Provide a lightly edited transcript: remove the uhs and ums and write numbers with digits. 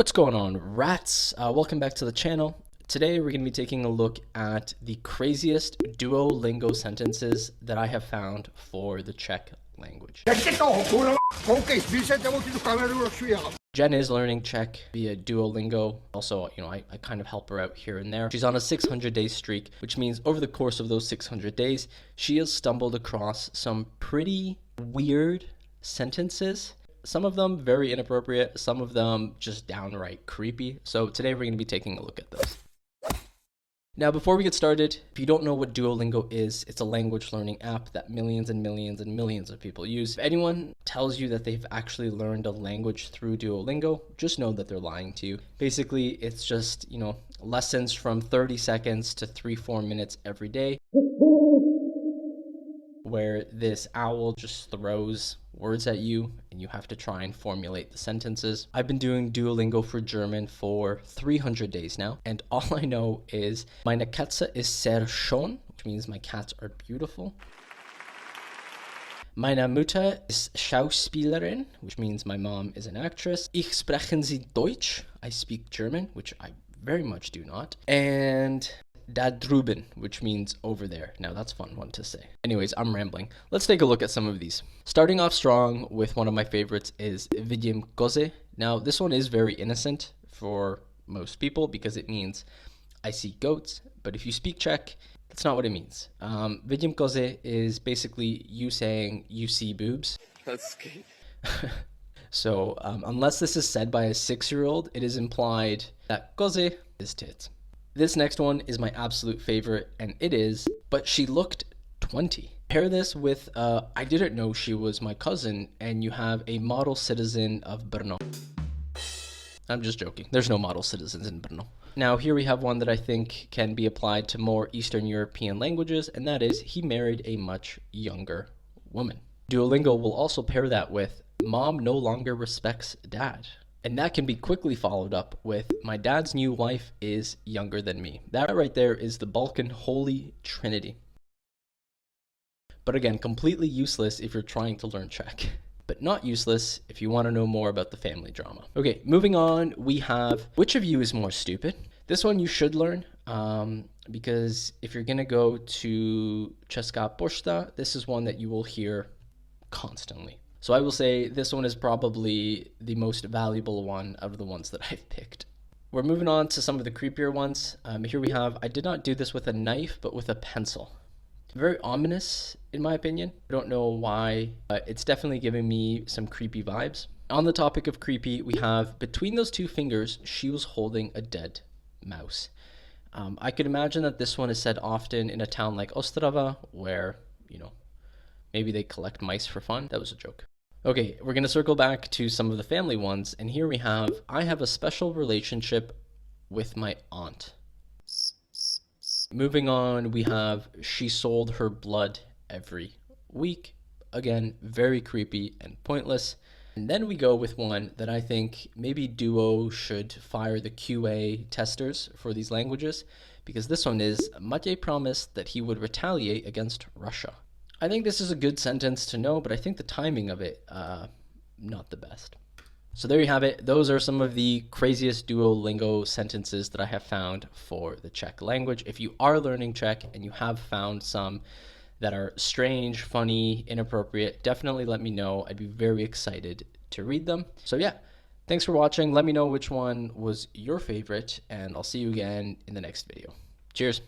What's going on, rats? Welcome back to the channel. Today we're going to be taking a look at the craziest Duolingo sentences that I have found for the Czech language. Jen is learning Czech via Duolingo. Also, I kind of help her out here and there. She's on a 600-day streak, which means over the course of those 600 days, she has stumbled across some pretty weird sentences. Some of them very inappropriate, some of them just downright creepy. So today we're going to be taking a look at those. Now, before we get started, if you don't know what Duolingo is, it's a language learning app that millions and millions and millions of people use. If anyone tells you that they've actually learned a language through Duolingo, just know that they're lying to you. Basically, it's just, lessons from 30 seconds to 3-4 minutes every day, where this owl just throws words at you and you have to try and formulate the sentences. I've been doing Duolingo for German for 300 days now, and all I know is meine Katze ist sehr schön, which means my cats are beautiful. Meine Mutter ist Schauspielerin, which means my mom is an actress. Ich sprechen Sie Deutsch? I speak German, which I very much do not. And da drüben, which means over there. Now that's a fun one to say. Anyways, I'm rambling. Let's take a look at some of these. Starting off strong with one of my favorites is vidím kozy. Now this one is very innocent for most people because it means I see goats, but if you speak Czech, that's not what it means. Vidím kozy is basically you saying you see boobs. That's okay. So unless this is said by a 6-year-old, it is implied that kozy is tits. This next one is my absolute favorite, and it is, but she looked 20. Pair this with, I didn't know she was my cousin, and you have a model citizen of Brno. I'm just joking. There's no model citizens in Brno. Now, here we have one that I think can be applied to more Eastern European languages, and that is, he married a much younger woman. Duolingo will also pair that with, mom no longer respects dad. And that can be quickly followed up with, my dad's new wife is younger than me. That right there is the Balkan Holy Trinity. But again, completely useless if you're trying to learn Czech. But not useless if you want to know more about the family drama. Okay, moving on, we have, which of you is more stupid? This one you should learn, because if you're going to go to Česká pošta, this is one that you will hear constantly. So I will say this one is probably the most valuable one out of the ones that I've picked. We're moving on to some of the creepier ones. Here we have, I did not do this with a knife, but with a pencil. Very ominous, in my opinion. I don't know why, but it's definitely giving me some creepy vibes. On the topic of creepy, we have, between those two fingers, she was holding a dead mouse. I could imagine that this one is said often in a town like Ostrava, where, maybe they collect mice for fun. That was a joke. Okay, we're going to circle back to some of the family ones, and here we have, I have a special relationship with my aunt. Moving on, we have, she sold her blood every week. Again, very creepy and pointless. And then we go with one that I think maybe Duo should fire the QA testers for these languages, because this one is, Matěj promised that he would retaliate against Russia. I think this is a good sentence to know, but I think the timing of it, not the best. So there you have it. Those are some of the craziest Duolingo sentences that I have found for the Czech language. If you are learning Czech and you have found some that are strange, funny, inappropriate, definitely let me know. I'd be very excited to read them. So yeah, thanks for watching. Let me know which one was your favorite, and I'll see you again in the next video. Cheers.